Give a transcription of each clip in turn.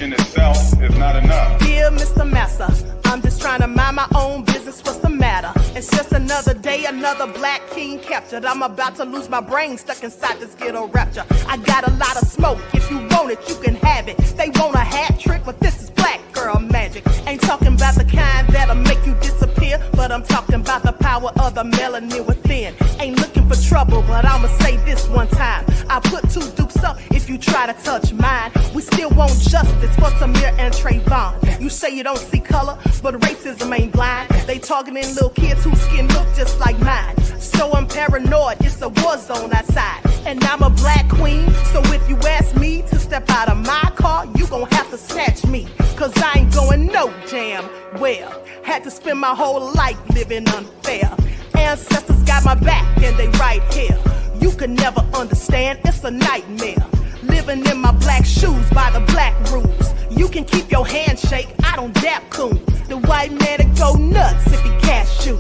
reparation itself is not enough. Dear Mr. Massa, I'm just trying to mind my own business. What's the matter? It's just another day, another black king captured. I'm about to lose my brain, stuck inside this ghetto rapture. I got a lot of smoke. If you want it, you can have it. They want a hat trick, but this is black girl magic. Ain't talking about the kind that'll make you disappear, but I'm talking about the power of the melanin within. Ain't looking for trouble, but I'ma say this one time. I put two dukes up if you try to touch mine. We still want justice for Tamir and Trayvon. You say you don't see color, but racism ain't blind. They targeting little kids whose skin look just like mine. So I'm paranoid, it's a war zone outside. And I'm a black queen, so if you ask me to step out of my car, you gon' have to snatch me. Cause I ain't going no damn well. Had to spend my whole life living unfair. Ancestors got my back and they right here. You can never understand, it's a nightmare. Living in my black shoes by the black rules. You can keep your handshake, I don't dap coons. The white man will go nuts if he cash you.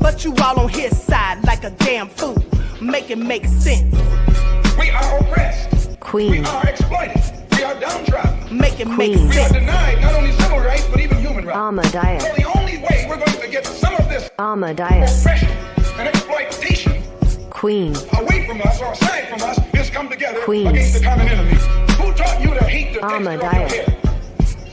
But you all on his side like a damn fool. Make it make sense. We are oppressed. Queen. We are exploited. We are downtrodden. Make it make We are sense. denied not only civil rights, but even human rights. Amadeus. So the only way we're going to get some of this Amadeus. oppression and exploitation Queen. away from us or aside from us is come together Queens. against the common enemy. Who taught you to hate the texture of your Amadeus. hair?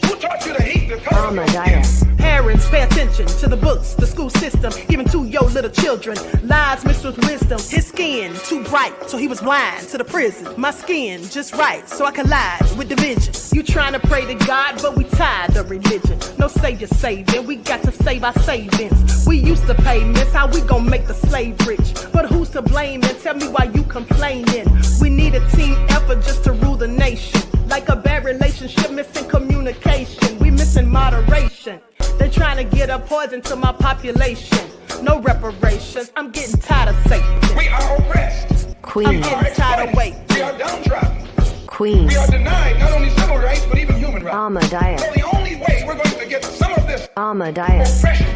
Who taught you to hate the color of your skin? Amadeus. Parents, pay attention to the books, the school system, even to your little children. Lies mixed with wisdom. His skin too bright, so he was blind to the prison. My skin just right, so I collide with division. You trying to pray to God, but we tired of religion. No savior saving, we got to save our savings. We used to pay miss, how we gon' make the slave rich? But who's to blame, and tell me why you complaining? We need a team effort just to rule the nation. Like a bad relationship, missing communication. We missing moderation. They trying to get a poison to my population. No reparations. I'm getting tired of Satan. We are oppressed. I'm Queen. getting tired of waiting. We are downtrodden. Queen. We are denied not only civil rights, but even human rights. Amadeus. So the only way we're going to get some of this Amadeus. oppression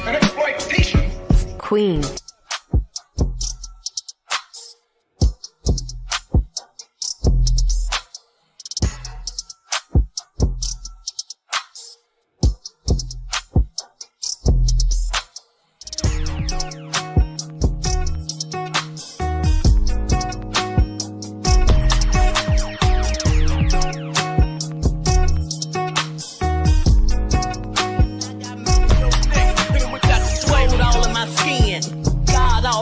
and exploitation. Queen.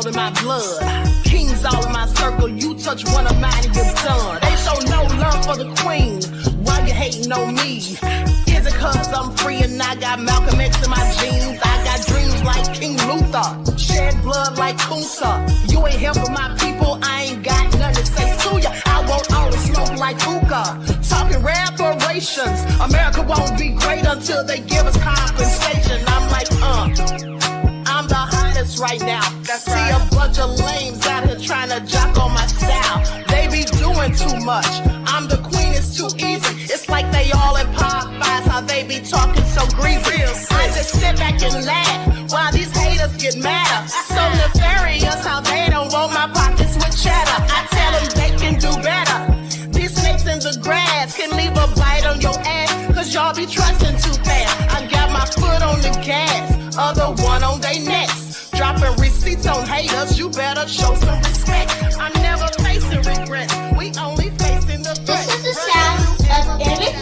In my blood, kings all in my circle. You touch one of mine and you're done. They show no love for the queen. Why you hating on me? Is it cause I'm free and I got Malcolm X in my jeans? I got dreams like King Luther, shed blood like Kunsa. You ain't helping my people, I ain't got nothing to say to ya. I want all the smoke like hookah. Talking reparations. America won't be great until they give us compensation. I'm like, I'm the hottest right now. See a bunch of lames out here trying to jock on my style. They be doing too much. I'm the queen, it's too easy. It's like they all in Popeyes, how they be talking so greasy. I just sit back and laugh while these haters get mad. So nefarious how they don't want my pockets with cheddar. I tell them they can do better. These snakes in the grass can leave a bite on your ass, cause y'all be trusting too fast. I got my foot on the gas, other one on their necks. Dropping receipts on haters, you better show some respect. I'm never facing regrets, we only facing the threat. This is the sound of Eric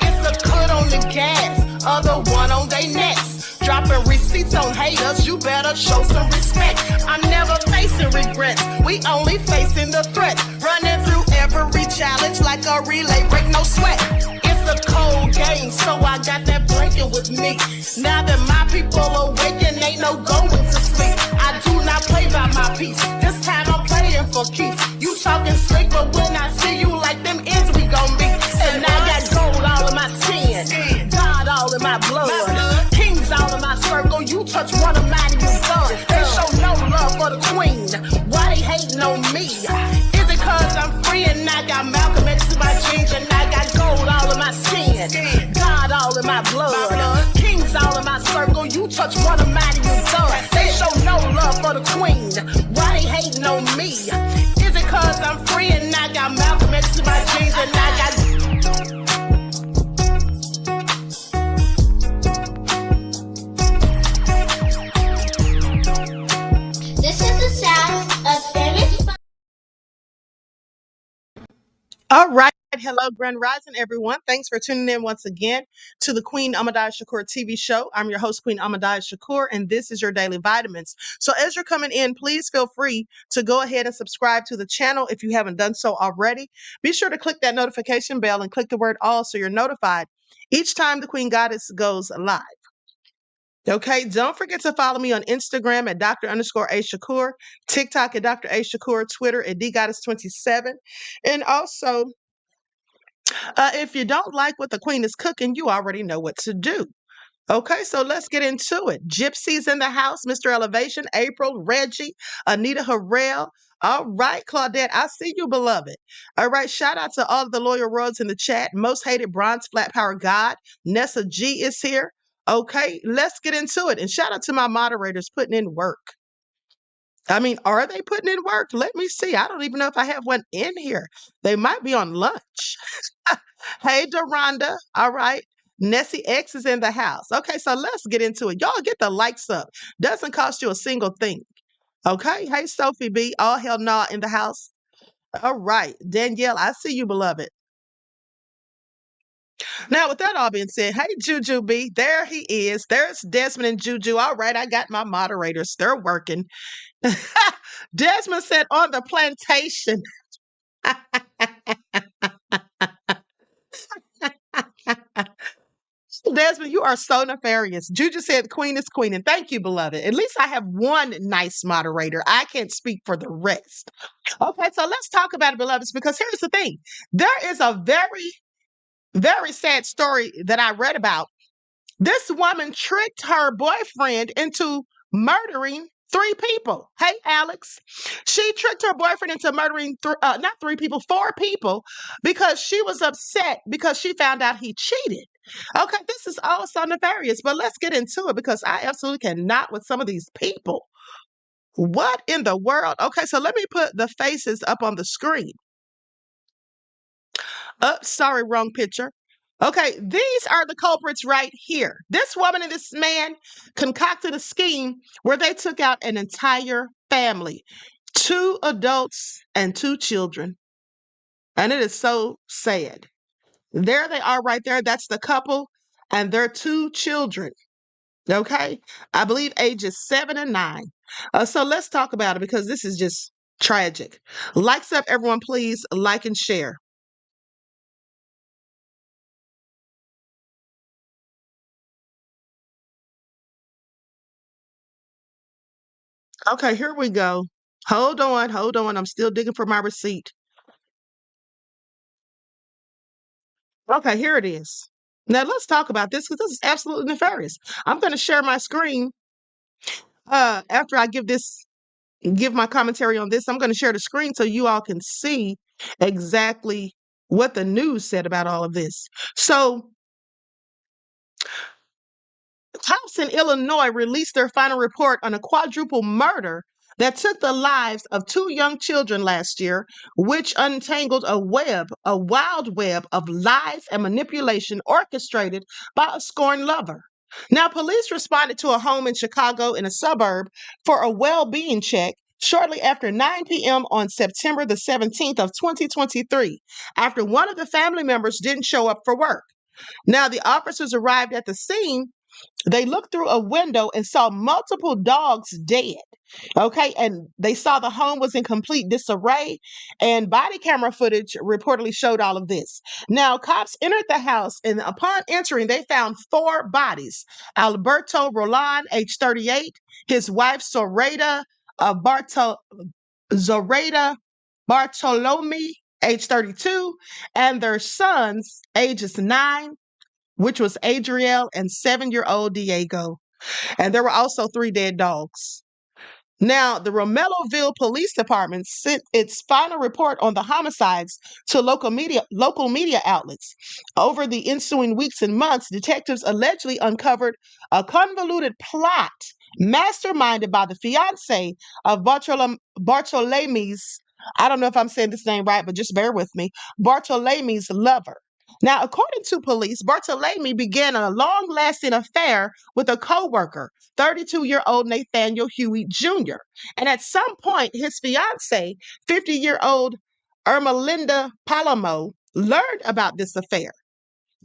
It's a cut on the gas, other one on their necks. Dropping receipts on haters, you better show some respect. I'm never facing regrets, we only facing the threat. Running through every challenge like a relay, break no sweat. It's a cold game, so I got that blanket with me. Now that my people awaken, ain't no going to sleep. I do not play by my piece, this time I'm playing for keeps. You talking slick, but when I see you like them ends, we gon' meet. And I got gold all in my skin, God all in my blood, kings all in my circle. You touch one of mine and you're done. They show no love for the queen, why they hating on me? Is it cause I'm free and I got Malcolm X in my jeans, and I got gold all in my skin, God all in my blood, kings all in my circle. You touch one of mine and you're done. They show no love for the queen, why they hating on me? Is it cause I'm free and I got Malcolm All right. Hello, Grand Rising, everyone. Thanks for tuning in once again to the Queen Amadai Shakur TV show. I'm your host, Queen Amadai Shakur, and this is your daily vitamins. So, as you're coming in, please feel free to go ahead and subscribe to the channel if you haven't done so already. Be sure to click that notification bell and click the word all so you're notified each time the Queen Goddess goes live. Okay, don't forget to follow me on Instagram at Dr._A_Shakur, TikTok at Dr. A Shakur, Twitter at DGoddess27, and also if you don't like what the queen is cooking, you already know what to do. Okay, so let's get into it. Gypsy's in the house, Mr. Elevation, April, Reggie, Anita Harrell. All right, Claudette, I see you, beloved. All right, shout out to all of the loyal roads in the chat. Most hated bronze flat power god, Nessa G is here. Okay, let's get into it. And shout out to my moderators putting in work. I mean, are they putting in work? Let me see. I don't even know if I have one in here. They might be on lunch. Hey, Deronda. All right. Nessie X is in the house. Okay, so let's get into it. Y'all get the likes up. Doesn't cost you a single thing. Okay. Hey, Sophie B. All hell nah in the house. All right. Danielle, I see you, beloved. Now, with that all being said, hey, Juju B. There he is. There's Desmond and Juju. All right. I got my moderators. They're working. Desmond said on the plantation. Desmond, you are so nefarious. Juju said the queen is queen, and thank you, beloved. At least I have one nice moderator. I can't speak for the rest. Okay, so let's talk about it, beloveds, because here's the thing. There is a very, very sad story that I read about. This woman tricked her boyfriend into murdering three people. Hey, Alex. She tricked her boyfriend into murdering not three people, four people, because she was upset because she found out he cheated. Okay, this is all so nefarious, but let's get into it because I absolutely cannot with some of these people. What in the world? Okay, so let me put the faces up on the screen. Sorry, wrong picture. Okay, these are the culprits right here. This woman and this man concocted a scheme where they took out an entire family, two adults and two children. And it is so sad. There they are right there. That's the couple and their two children. Okay, I believe ages 7 and 9. So let's talk about it because this is just tragic. Likes up, everyone, please like and share. Okay, here we go. Hold on, hold on. I'm still digging for my receipt. Okay, here it is. Now let's talk about this because this is absolutely nefarious. I'm going to share my screen after I give my commentary on this. I'm going to share the screen so you all can see exactly what the news said about all of this. So cops in Illinois released their final report on a quadruple murder that took the lives of two young children last year, which untangled a wild web of lies and manipulation orchestrated by a scorned lover. Now, police responded to a home in Chicago in a suburb for a well-being check shortly after 9 p.m. on September the 17th of 2023, after one of the family members didn't show up for work. Now, the officers arrived at the scene. They looked through a window and saw multiple dogs dead. Okay, and they saw the home was in complete disarray, and body camera footage reportedly showed all of this. Now, cops entered the house, and upon entering, they found four bodies. Alberto Roland, age 38, his wife Zoraida Zoraida Bartolome, age 32, and their sons, ages 9, which was Adriel, and 7-year-old Diego. And there were also 3 dead dogs. Now, the Romelloville Police Department sent its final report on the homicides to local media outlets. Over the ensuing weeks and months, detectives allegedly uncovered a convoluted plot masterminded by the fiance of Bartolome's, I don't know if I'm saying this name right, but just bear with me, Bartolome's lover. Now, according to police, Bartolome began a long-lasting affair with a co-worker, 32-year-old Nathaniel Huey Jr. And at some point, his fiance, 50-year-old Ermelinda Palomo learned about this affair.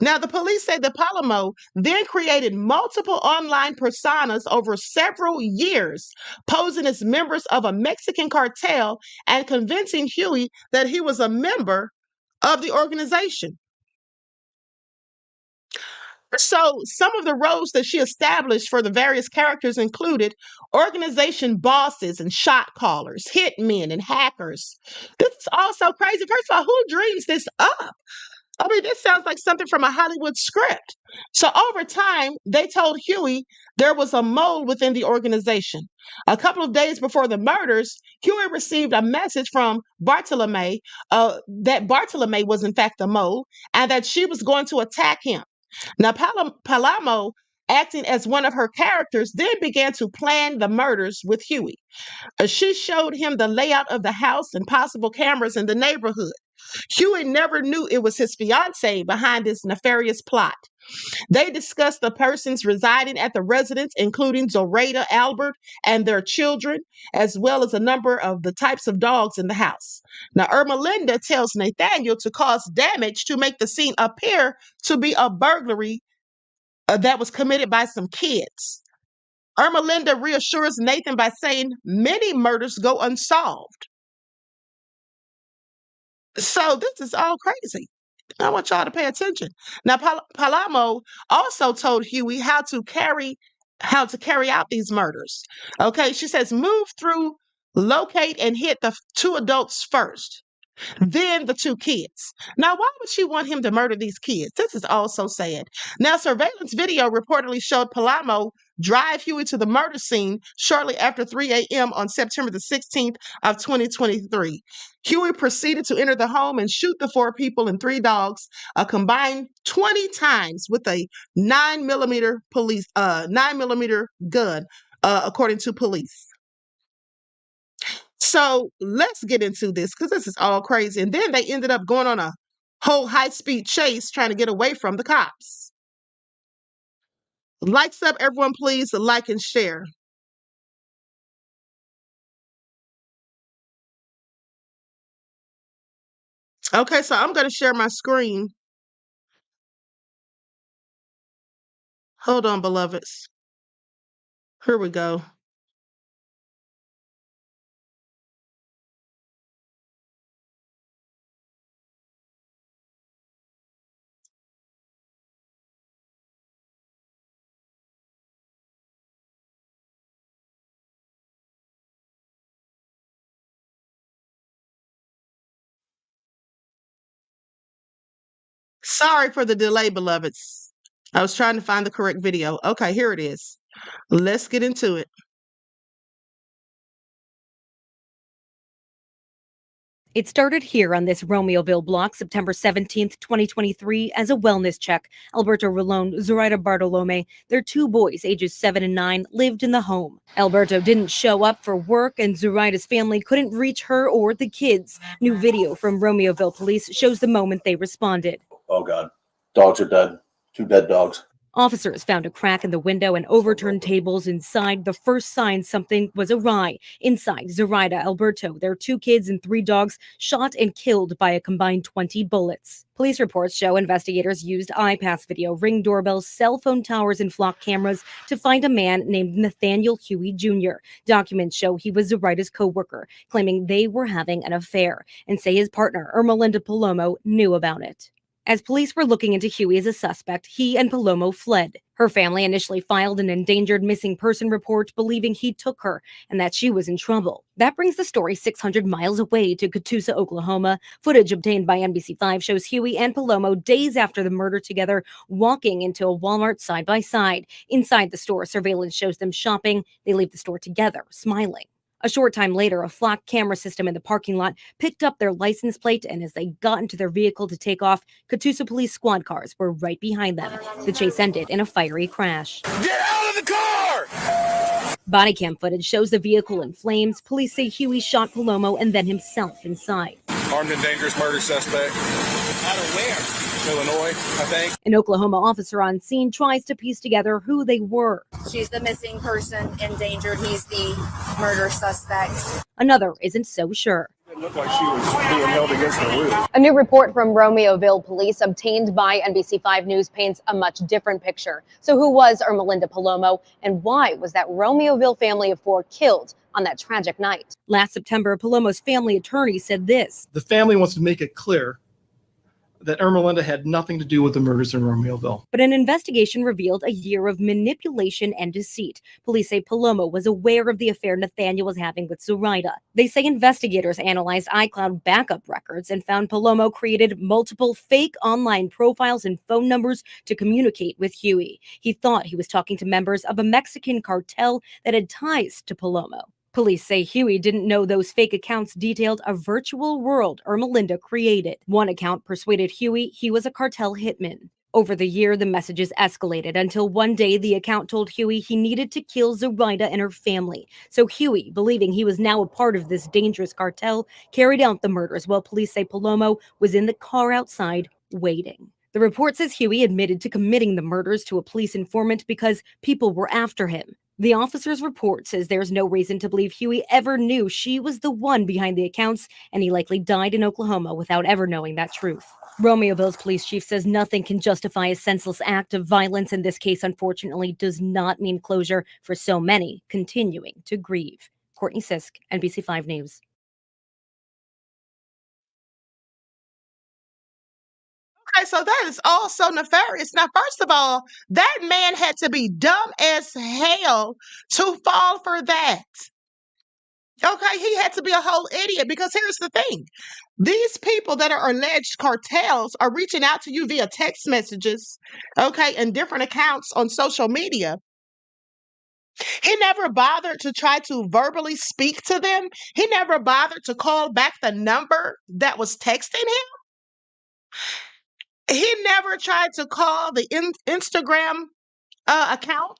Now, the police say that Palomo then created multiple online personas over several years, posing as members of a Mexican cartel and convincing Huey that he was a member of the organization. So, some of the roles that she established for the various characters included organization bosses and shot callers, hitmen, and hackers. This is also crazy. First of all, who dreams this up? I mean, this sounds like something from a Hollywood script. So over time, they told Huey there was a mole within the organization. A couple of days before the murders, Huey received a message from Bartolome that Bartolome was in fact the mole and that she was going to attack him. Now, Palamo, acting as one of her characters, then began to plan the murders with Huey. She showed him the layout of the house and possible cameras in the neighborhood. Huey never knew it was his fiancée behind this nefarious plot. They discussed the persons residing at the residence, including Zoraida Albert and their children, as well as a number of the types of dogs in the house. Now, Ermelinda tells Nathaniel to cause damage to make the scene appear to be a burglary that was committed by some kids. Ermelinda reassures Nathan by saying many murders go unsolved. So this is all crazy. I want y'all to pay attention. Now, Palamo also told Huey how to carry out these murders. Okay, she says, move through, locate, and hit the two adults first, then the two kids. Now, why would she want him to murder these kids? This is all so sad. Now, surveillance video reportedly showed Palamo drive Huey to the murder scene shortly after 3 a.m. on September the 16th of 2023. Huey proceeded to enter the home and shoot the 4 people and 3 dogs, a combined 20 times with a 9mm gun, according to police. So let's get into this because this is all crazy. And then they ended up going on a whole high-speed chase trying to get away from the cops. Likes up, everyone, please. Like and share. Okay, so I'm going to share my screen. Hold on, beloveds. Here we go. Sorry for the delay, beloveds. I was trying to find the correct video. Okay, here it is. Let's get into it. It started here on this Romeoville block September 17th, 2023, as a wellness check. Alberto Rolón, Zoraida Bartolome, their 2 boys, ages 7 and 9, lived in the home. Alberto didn't show up for work, and Zoraida's family couldn't reach her or the kids. New video from Romeoville police shows the moment they responded. Oh, God. Dogs are dead. 2 dead dogs. Officers found a crack in the window and overturned tables inside. The first sign something was awry. Inside, Zoraida, Alberto, their 2 kids and 3 dogs shot and killed by a combined 20 bullets. Police reports show investigators used iPass video, Ring doorbells, cell phone towers, and flock cameras to find a man named Nathaniel Huey Jr. Documents show he was Zoraida's co-worker, claiming they were having an affair, and say his partner, Ermelinda Palomo, knew about it. As police were looking into Huey as a suspect, he and Palomo fled. Her family initially filed an endangered missing person report, believing he took her and that she was in trouble. That brings the story 600 miles away to Catoosa, Oklahoma. Footage obtained by NBC5 shows Huey and Palomo days after the murder together, walking into a Walmart side by side. Inside the store, surveillance shows them shopping. They leave the store together, smiling. A short time later, a flock camera system in the parking lot picked up their license plate, and as they got into their vehicle to take off, Catoosa police squad cars were right behind them. The chase ended in a fiery crash. Get out of the car! Body cam footage shows the vehicle in flames. Police say Huey shot Palomo and then himself inside. Armed and dangerous murder suspect. Out of where? Illinois, I think. An Oklahoma officer on scene tries to piece together who they were. She's the missing person, endangered. He's the murder suspect. Another isn't so sure. Looked like she was being held against her will. A new report from Romeoville police obtained by NBC5 News paints a much different picture. So who was Ermelinda Palomo, and why was that Romeoville family of 4 killed on that tragic night? Last September, Palomo's family attorney said this. The family wants to make it clear that Ermelinda had nothing to do with the murders in Romeoville. But an investigation revealed a year of manipulation and deceit. Police say Palomo was aware of the affair Nathaniel was having with Zoraida. They say investigators analyzed iCloud backup records and found Palomo created multiple fake online profiles and phone numbers to communicate with Huey. He thought he was talking to members of a Mexican cartel that had ties to Palomo. Police say Huey didn't know those fake accounts detailed a virtual world Ermelinda created. One account persuaded Huey he was a cartel hitman. Over the year, the messages escalated until one day the account told Huey he needed to kill Zoraida and her family. So Huey, believing he was now a part of this dangerous cartel, carried out the murders while police say Palomo was in the car outside waiting. The report says Huey admitted to committing the murders to a police informant because people were after him. The officer's report says there's no reason to believe Huey ever knew she was the one behind the accounts, and he likely died in Oklahoma without ever knowing that truth. Romeoville's police chief says nothing can justify a senseless act of violence, and this case, unfortunately, does not mean closure for so many continuing to grieve. Courtney Sisk, NBC5 News. Okay, so that is all so nefarious. Now, first of all, that man had to be dumb as hell to fall for that. Okay, he had to be a whole idiot because here's the thing. These people that are alleged cartels are reaching out to you via text messages, okay, and different accounts on social media. He never bothered to try to verbally speak to them. He never bothered to call back the number that was texting him. He never tried to call the Instagram account.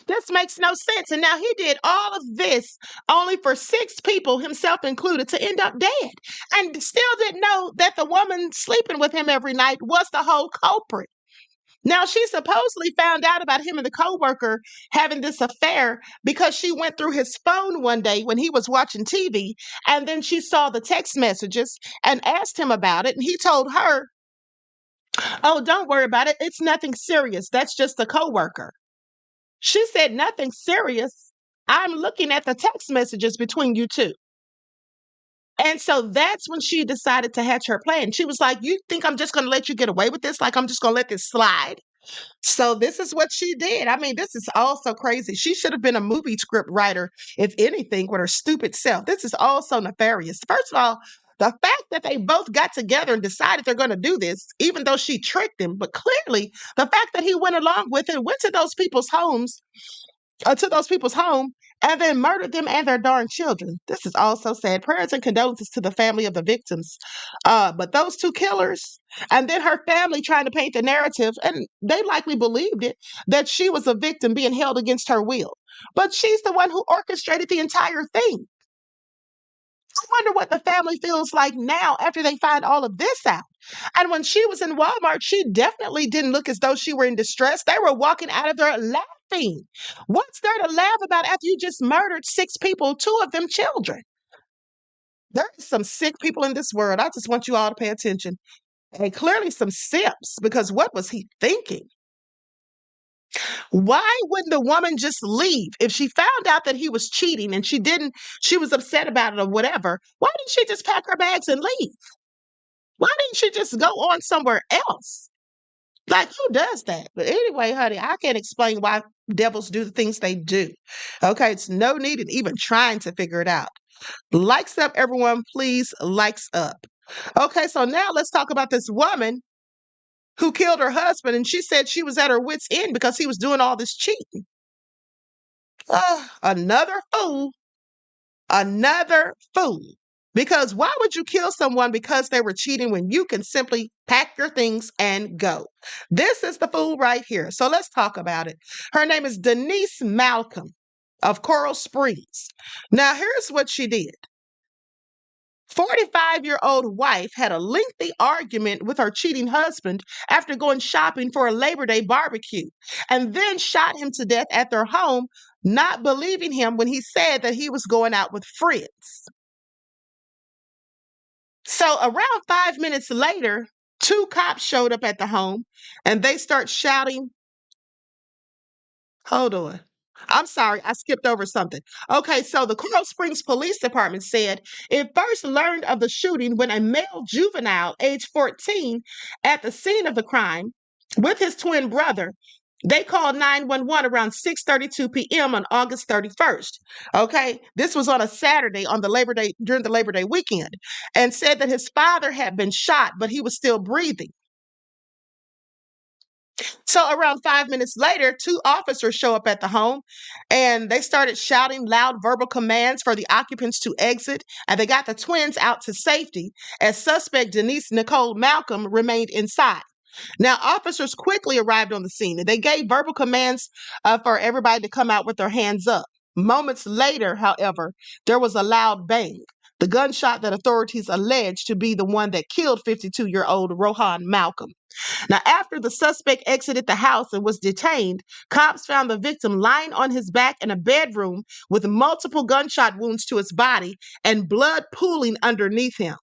This makes no sense. And now he did all of this only for 6 people, himself included, to end up dead. And still didn't know that the woman sleeping with him every night was the whole culprit. Now, she supposedly found out about him and the coworker having this affair because she went through his phone one day when he was watching TV, and then she saw the text messages and asked him about it, and he told her, "Oh, don't worry about it. It's nothing serious. That's just a coworker." She said, "Nothing serious. I'm looking at the text messages between you two." And so that's when she decided to hatch her plan. She was like, "You think I'm just going to let you get away with this? Like I'm just going to let this slide?" So this is what she did. I mean, this is all so crazy. She should have been a movie script writer, if anything, with her stupid self. This is all so nefarious. First of all, the fact that they both got together and decided they're going to do this, even though she tricked him, but clearly the fact that he went along with it, went to those people's homes, to those people's home, and then murdered them and their darn children. This is all so sad. Prayers and condolences to the family of the victims. But those 2 killers, and then her family trying to paint the narrative, and they likely believed it, that she was a victim being held against her will. But she's the one who orchestrated the entire thing. I wonder what the family feels like now after they find all of this out. And when she was in Walmart, she definitely didn't look as though she were in distress. They were walking out of there laughing. What's there to laugh about after you just murdered 6 people, 2 of them children? There are some sick people in this world. I just want you all to pay attention. And clearly some simps, because what was he thinking? Why wouldn't the woman just leave? If she found out that he was cheating and she was upset about it or whatever, why didn't she just pack her bags and leave? Why didn't she just go on somewhere else? Like, who does that? But anyway, honey, I can't explain why devils do the things they do. Okay, it's no need in even trying to figure it out. Likes up, everyone, please. Likes up. Okay, so now let's talk about this woman who killed her husband, and she said she was at her wit's end because he was doing all this cheating. Another fool. Another fool. Because why would you kill someone because they were cheating when you can simply pack your things and go? This is the fool right here. So let's talk about it. Her name is Denise Malcolm of Coral Springs. Now, here's what she did. 45-year-old wife had a lengthy argument with her cheating husband after going shopping for a Labor Day barbecue, and then shot him to death at their home, not believing him when he said that he was going out with friends. So around 5 minutes later, two cops showed up at the home and they start shouting. Hold on. I'm sorry, I skipped over something. Okay, so the Coral Springs Police Department said it first learned of the shooting when a male juvenile, age 14, at the scene of the crime with his twin brother. They called 911 around 6:32 p.m. on August 31st. Okay, this was on a Saturday on the Labor Day during the Labor Day weekend, and said that his father had been shot, but he was still breathing. So around 5 minutes later, two officers show up at the home and they started shouting loud verbal commands for the occupants to exit. And they got the twins out to safety as suspect Denise Nicole Malcolm remained inside. Now, officers quickly arrived on the scene and they gave verbal commands for everybody to come out with their hands up. Moments later, however, there was a loud bang. The gunshot that authorities alleged to be the one that killed 52-year-old Rohan Malcolm. Now, after the suspect exited the house and was detained, cops found the victim lying on his back in a bedroom with multiple gunshot wounds to his body and blood pooling underneath him.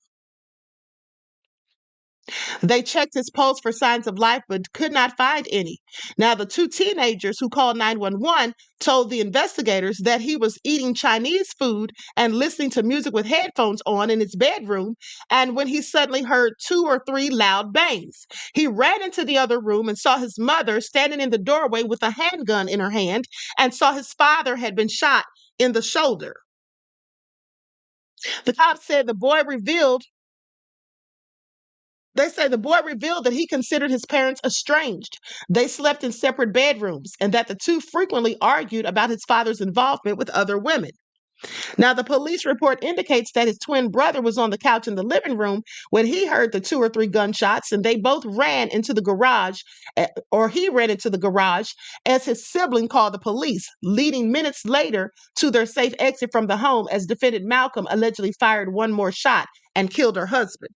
They checked his pulse for signs of life but could not find any. Now, the two teenagers who called 911 told the investigators that he was eating Chinese food and listening to music with headphones on in his bedroom, and when he suddenly heard two or three loud bangs. He ran into the other room and saw his mother standing in the doorway with a handgun in her hand and saw his father had been shot in the shoulder. The cops said They say the boy revealed that he considered his parents estranged. They slept in separate bedrooms and that the two frequently argued about his father's involvement with other women. Now, the police report indicates that his twin brother was on the couch in the living room when he heard the two or three gunshots, and they both ran into the garage, or he ran into the garage as his sibling called the police, leading minutes later to their safe exit from the home as defendant Malcolm allegedly fired one more shot and killed her husband.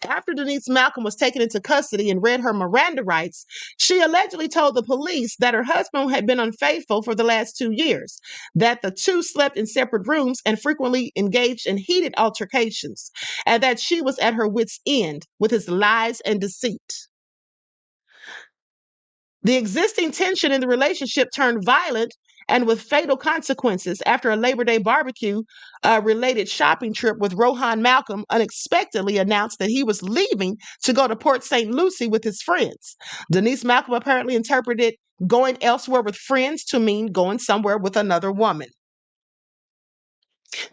After Denise Malcolm was taken into custody and read her Miranda rights, she allegedly told the police that her husband had been unfaithful for the last 2 years, that the two slept in separate rooms and frequently engaged in heated altercations, and that she was at her wits' end with his lies and deceit. The existing tension in the relationship turned violent and with fatal consequences after a Labor Day barbecue related shopping trip with Rohan Malcolm unexpectedly announced that he was leaving to go to Port St. Lucie with his friends. Denise Malcolm apparently interpreted going elsewhere with friends to mean going somewhere with another woman.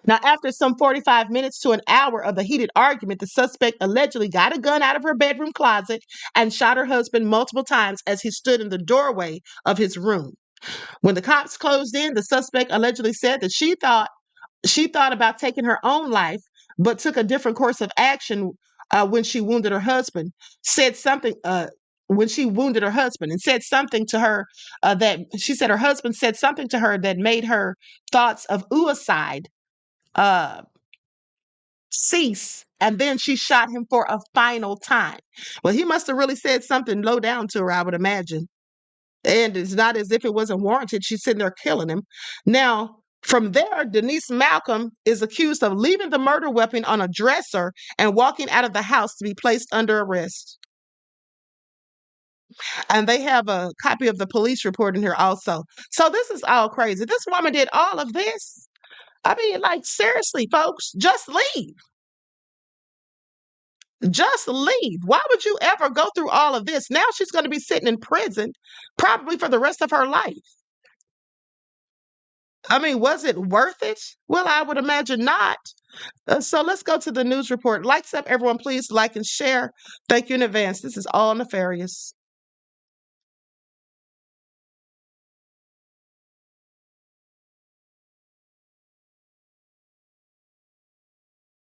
Now, after some 45 minutes to an hour of the heated argument, the suspect allegedly got a gun out of her bedroom closet and shot her husband multiple times as he stood in the doorway of his room. When the cops closed in, the suspect allegedly said that she thought about taking her own life, but took a different course of action when she wounded her husband. Said something when she wounded her husband and said something to her that she said her husband said something to her that made her thoughts of suicide cease, and then she shot him for a final time. Well, he must have really said something low down to her, I would imagine. And it's not as if it wasn't warranted. She's sitting there killing him. Now, from there, Denise Malcolm is accused of leaving the murder weapon on a dresser and walking out of the house to be placed under arrest. And they have a copy of the police report in here also. So this is all crazy. This woman did all of this. I mean, like, seriously, folks, just leave. Just leave. Why would you ever go through all of this? Now she's going to be sitting in prison probably for the rest of her life. I mean, was it worth it? Well, I would imagine not. So let's go to the news report. Lights up, everyone. Please like and share. Thank you in advance. This is all nefarious.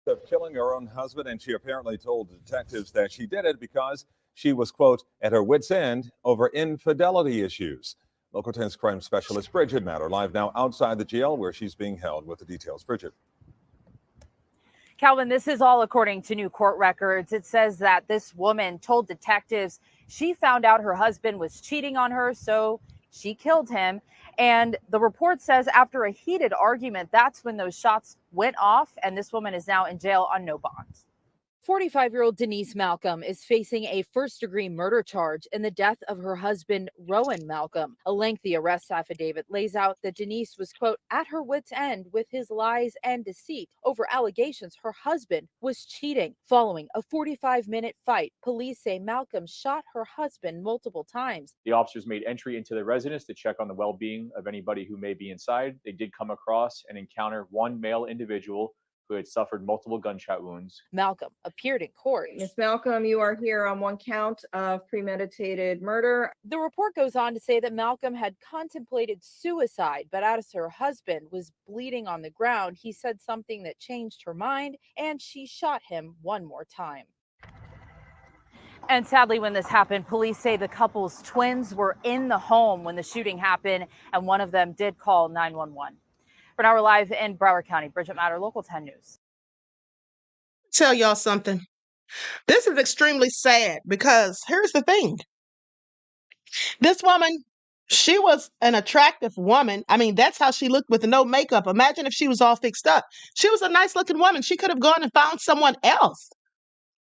Of killing her own husband, and she apparently told detectives that she did it because she was, quote, at her wit's end over infidelity issues. Local 10's crime specialist Bridget Matter live now outside the jail where she's being held with the details. Bridget. Calvin, this is all according to new court records. It says that this woman told detectives she found out her husband was cheating on her, so she killed him. And the report says after a heated argument, that's when those shots went off. And this woman is now in jail on no bond. 45-year-old Denise Malcolm is facing a first-degree murder charge in the death of her husband, Rowan Malcolm. A lengthy arrest affidavit lays out that Denise was, quote, at her wit's end with his lies and deceit over allegations her husband was cheating. Following a 45-minute fight, police say Malcolm shot her husband multiple times. The officers made entry into the residence to check on the well-being of anybody who may be inside. They did come across and encounter one male individual who had suffered multiple gunshot wounds. Malcolm appeared in court. Ms. Malcolm, you are here on one count of premeditated murder. The report goes on to say that Malcolm had contemplated suicide, but as her husband was bleeding on the ground, he said something that changed her mind, and she shot him one more time. And sadly, when this happened, police say the couple's twins were in the home when the shooting happened, and one of them did call 911. For now, we're live in Broward County. Bridget Matter, Local 10 News. Tell y'all something. This is extremely sad because here's the thing. This woman, she was an attractive woman. I mean, that's how she looked with no makeup. Imagine if she was all fixed up. She was a nice looking woman. She could have gone and found someone else.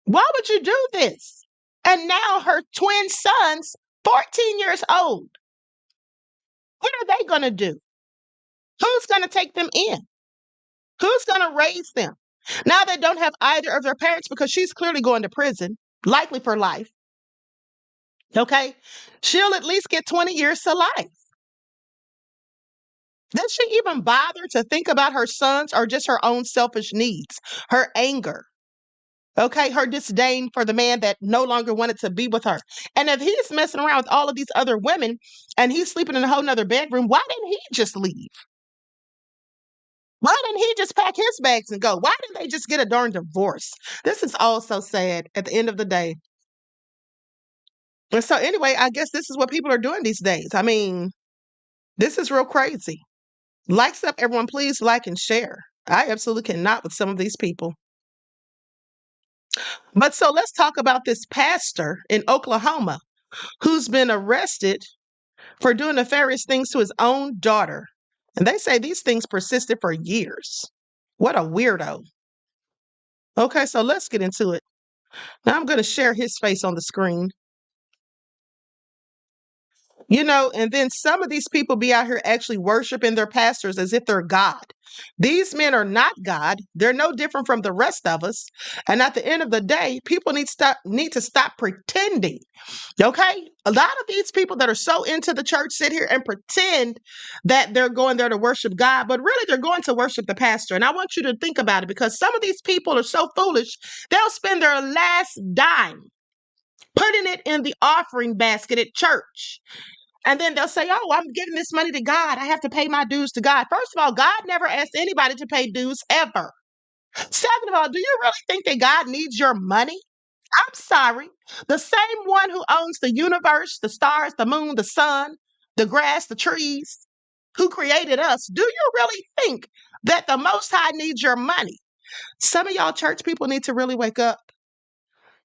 Why would you do this? And now her twin sons, 14 years old. What are they going to do? Who's going to take them in? Who's going to raise them? Now they don't have either of their parents because she's clearly going to prison, likely for life. Okay? She'll at least get 20 years to life. Does she even bother to think about her sons or just her own selfish needs, her anger? Okay, her disdain for the man that no longer wanted to be with her. And if he's messing around with all of these other women and he's sleeping in a whole nother bedroom, why didn't he just leave? Why didn't he just pack his bags and go? Why didn't they just get a darn divorce? This is all so sad at the end of the day. And so anyway, I guess this is what people are doing these days. I mean, this is real crazy. Likes up, everyone. Please like and share. I absolutely cannot with some of these people. But so let's talk about this pastor in Oklahoma who's been arrested for doing nefarious things to his own daughter. And they say these things persisted for years. What a weirdo. Okay, so let's get into it. Now I'm going to share his face on the screen. You know, and then some of these people be out here actually worshiping their pastors as if they're God. These men are not God. They're no different from the rest of us. And at the end of the day, people need to stop pretending. Okay? A lot of these people that are so into the church sit here and pretend that they're going there to worship God, but really they're going to worship the pastor. And I want you to think about it because some of these people are so foolish, they'll spend their last dime putting it in the offering basket at church. And then they'll say, oh, I'm giving this money to God. I have to pay my dues to God. First of all, God never asked anybody to pay dues ever. Second of all, do you really think that God needs your money? I'm sorry. The same one who owns the universe, the stars, the moon, the sun, the grass, the trees, who created us, do you really think that the Most High needs your money? Some of y'all church people need to really wake up.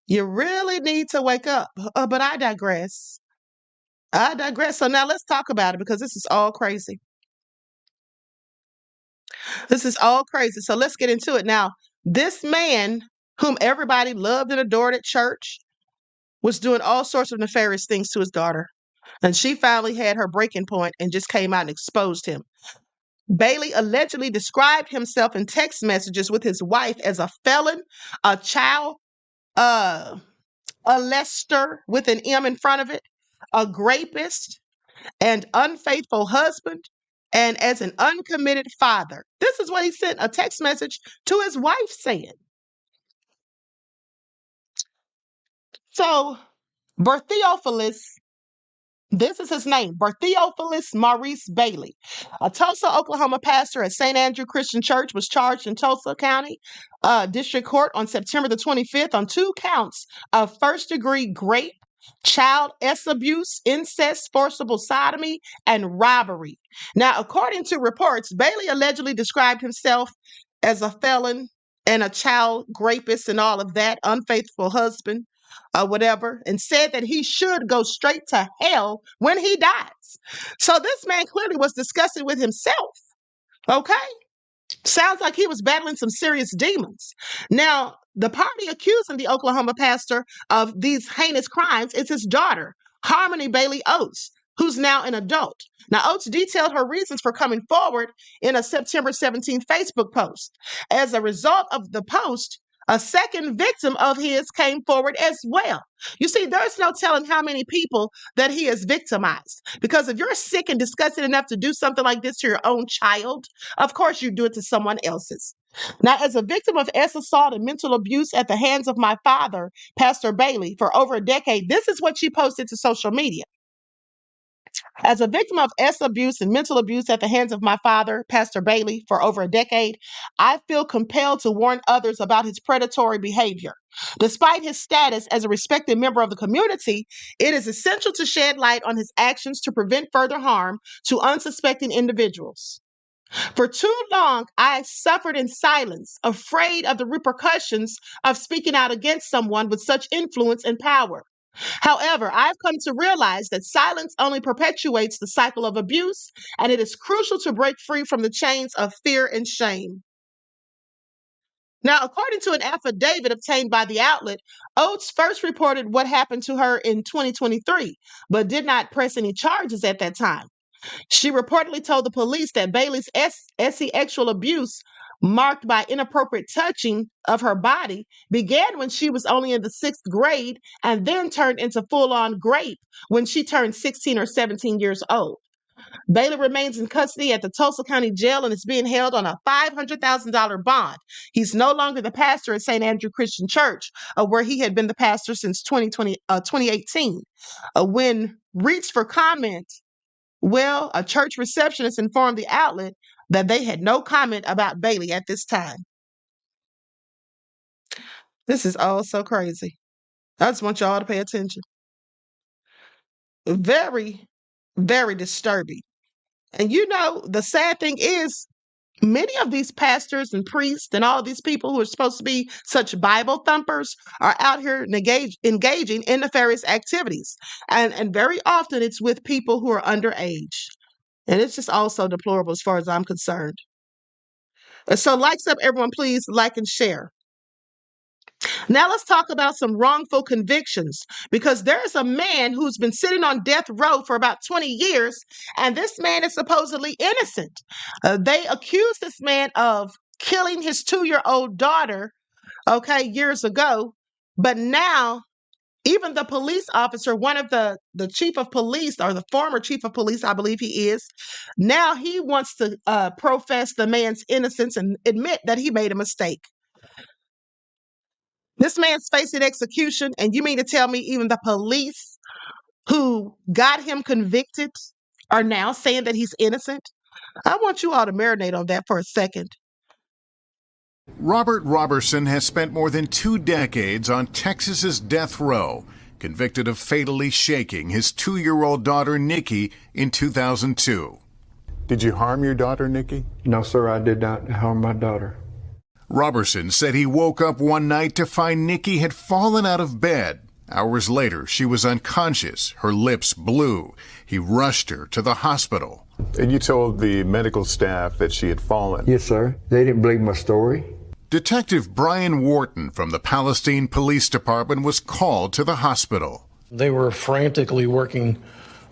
You really need to wake up. But I digress. So now let's talk about it because this is all crazy. This is all crazy. So let's get into it. Now, this man whom everybody loved and adored at church was doing all sorts of nefarious things to his daughter. And she finally had her breaking point and just came out and exposed him. Bailey allegedly described himself in text messages with his wife as a felon, a child, a molester with an M in front of it, a rapist, and unfaithful husband, and as an uncommitted father. This is what he sent a text message to his wife saying. So, Bertheophilus, this is his name, Bertheophilus Maurice Bailey, a Tulsa, Oklahoma pastor at St. Andrew Christian Church, was charged in Tulsa County District Court on September the 25th on 2 counts of first-degree rape, child abuse, incest, forcible sodomy, and robbery. Now, according to reports, Bailey allegedly described himself as a felon and a child rapist and all of that, unfaithful husband, whatever, and said that he should go straight to hell when he dies. So this man clearly was discussing with himself. Okay? Sounds like he was battling some serious demons. Now, the party accusing the Oklahoma pastor of these heinous crimes is his daughter, Harmony Bailey Oates, who's now an adult. Now, Oates detailed her reasons for coming forward in a September 17th Facebook post. As a result of the post, a second victim of his came forward as well. You see, there's no telling how many people that he has victimized. Because if you're sick and disgusted enough to do something like this to your own child, of course you do it to someone else's. Now, as a victim of assault and mental abuse at the hands of my father, Pastor Bailey, for over a decade, this is what she posted to social media. As a victim of abuse and mental abuse at the hands of my father, Pastor Bailey, for over a decade, I feel compelled to warn others about his predatory behavior. Despite his status as a respected member of the community, it is essential to shed light on his actions to prevent further harm to unsuspecting individuals. For too long, I suffered in silence, afraid of the repercussions of speaking out against someone with such influence and power. However, I've come to realize that silence only perpetuates the cycle of abuse, and it is crucial to break free from the chains of fear and shame. Now, according to an affidavit obtained by the outlet, Oates first reported what happened to her in 2023, but did not press any charges at that time. She reportedly told the police that Bailey's sexual abuse, marked by inappropriate touching of her body, began when she was only in the 6th grade and then turned into full-on rape when she turned 16 or 17 years old. Bailey remains in custody at the Tulsa County Jail and is being held on a $500,000 bond. He's no longer the pastor at St. Andrew Christian Church, where he had been the pastor since 2018. When reached for comment, well, a church receptionist informed the outlet that they had no comment about Bailey at this time. This is all so crazy. I just want y'all to pay attention. Very, very disturbing. And you know, the sad thing is, many of these pastors and priests and all of these people who are supposed to be such Bible thumpers are out here engaging in nefarious activities. And very often it's with people who are underage. And it's just also deplorable as far as I'm concerned. So likes up, everyone, please like and share. Now let's talk about some wrongful convictions, because there's a man who's been sitting on death row for about 20 years, and this man is supposedly innocent. They accuse this man of killing his 2-year-old daughter, years ago, but now even the police officer, one of the chief of police, or the former chief of police, I believe he is, now he wants to profess the man's innocence and admit that he made a mistake. This man's facing execution, and you mean to tell me even the police who got him convicted are now saying that he's innocent? I want you all to marinate on that for a second. Robert Robertson has spent more than 2 decades on Texas's death row, convicted of fatally shaking his 2-year-old daughter, Nikki, in 2002. Did you harm your daughter, Nikki? No, sir, I did not harm my daughter. Robertson said he woke up one night to find Nikki had fallen out of bed. Hours later, she was unconscious, her lips blue. He rushed her to the hospital. And you told the medical staff that she had fallen? Yes, sir. They didn't believe my story. Detective Brian Wharton from the Palestine Police Department was called to the hospital. They were frantically working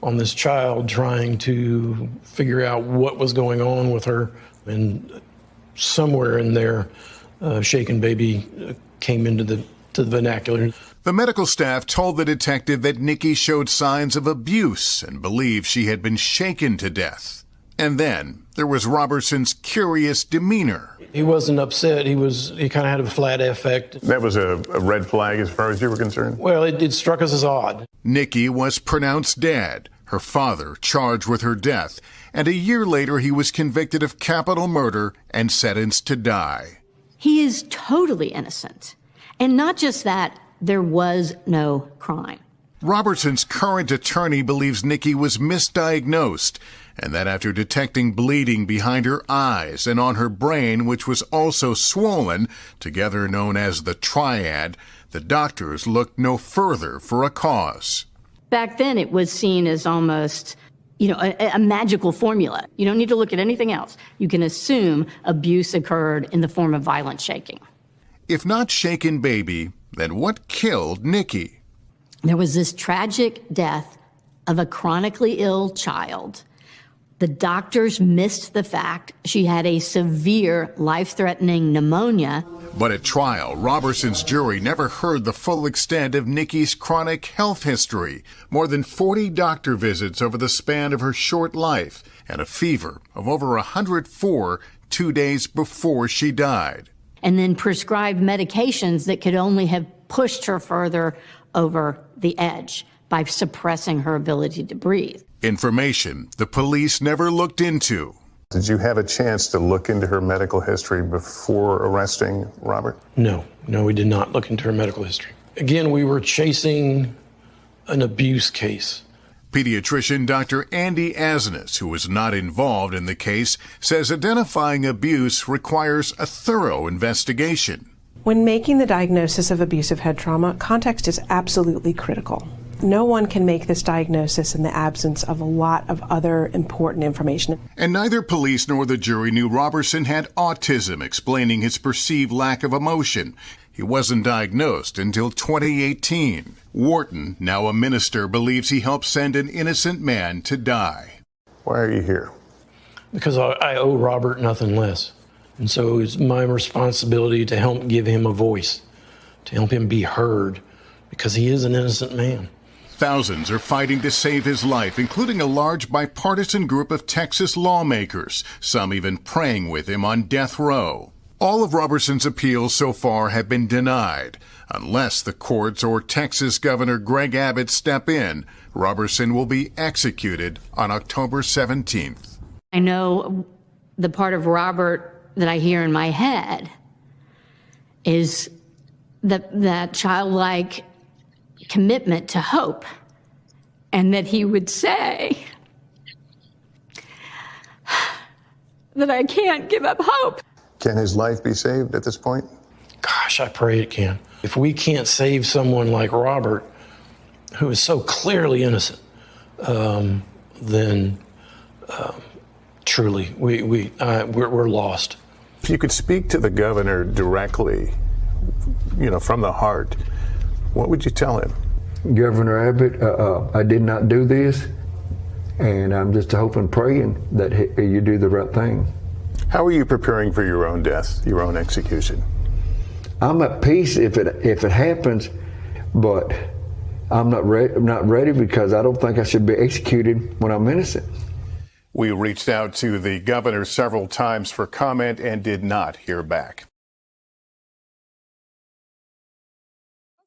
on this child, trying to figure out what was going on with her. And somewhere in there, shaken baby came into the vernacular. The medical staff told the detective that Nikki showed signs of abuse and believed she had been shaken to death. And then there was Robertson's curious demeanor. He wasn't upset. He kind of had a flat affect. That was a red flag as far as you were concerned? Well, it struck us as odd. Nikki was pronounced dead, her father charged with her death, and a year later he was convicted of capital murder and sentenced to die. He is totally innocent. And not just that, there was no crime. Robertson's current attorney believes Nikki was misdiagnosed, and that after detecting bleeding behind her eyes and on her brain, which was also swollen, together known as the triad, the doctors looked no further for a cause. Back then, it was seen as almost a magical formula. You don't need to look at anything else. You can assume abuse occurred in the form of violent shaking. If not shaken baby, then what killed Nikki? There was this tragic death of a chronically ill child. The doctors missed the fact she had a severe life-threatening pneumonia. But at trial, Robertson's jury never heard the full extent of Nikki's chronic health history. More than 40 doctor visits over the span of her short life, and a fever of over 104 2 days before she died. And then prescribed medications that could only have pushed her further over the edge by suppressing her ability to breathe. Information the police never looked into. Did you have a chance to look into her medical history before arresting Robert? No, we did not look into her medical history. Again, we were chasing an abuse case. Pediatrician Dr. Andy Asnes, who was not involved in the case, says identifying abuse requires a thorough investigation. When making the diagnosis of abusive head trauma, context is absolutely critical. No one can make this diagnosis in the absence of a lot of other important information. And neither police nor the jury knew Robertson had autism, explaining his perceived lack of emotion. He wasn't diagnosed until 2018. Wharton, now a minister, believes he helped send an innocent man to die. Why are you here? Because I owe Robert nothing less. And so it's my responsibility to help give him a voice, to help him be heard, because he is an innocent man. Thousands are fighting to save his life, including a large bipartisan group of Texas lawmakers, some even praying with him on death row. All of Robertson's appeals so far have been denied. Unless the courts or Texas Governor Greg Abbott step in, Robertson will be executed on October 17th. I know the part of Robert that I hear in my head is that childlike commitment to hope, and that he would say that I can't give up hope. Can his life be saved at this point? Gosh, I pray it can. If we can't save someone like Robert, who is so clearly innocent, then truly we're lost. If you could speak to the governor directly, from the heart, what would you tell him? Governor Abbott, I did not do this, and I'm just hoping, praying that you do the right thing. How are you preparing for your own death, your own execution? I'm at peace if it happens, but I'm not ready because I don't think I should be executed when I'm innocent. We reached out to the governor several times for comment and did not hear back.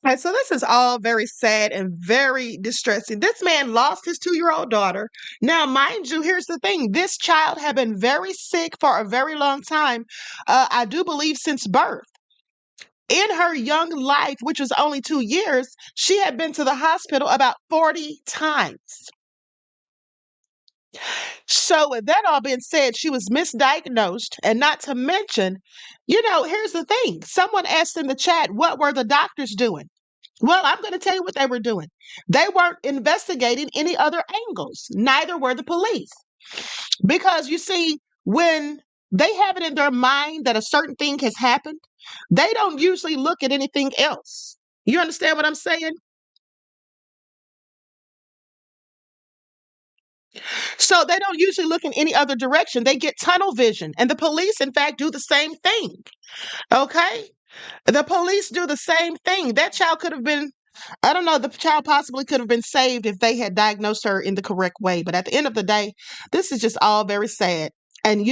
Okay, so this is all very sad and very distressing. This man lost his 2-year-old daughter. Now, mind you, here's the thing. This child had been very sick for a very long time. I do believe since birth. In her young life, which was only 2 years, she had been to the hospital about 40 times. So with that all being said, she was misdiagnosed, and not to mention, here's the thing. Someone asked in the chat, what were the doctors doing? Well, I'm going to tell you what they were doing. They weren't investigating any other angles. Neither were the police. Because you see, when they have it in their mind that a certain thing has happened, they don't usually look at anything else. You understand what I'm saying? So they don't usually look in any other direction. They get tunnel vision. And the police, in fact, do the same thing. Okay? The police do the same thing. That child could have been, I don't know, the child possibly could have been saved if they had diagnosed her in the correct way. But at the end of the day, this is just all very sad. And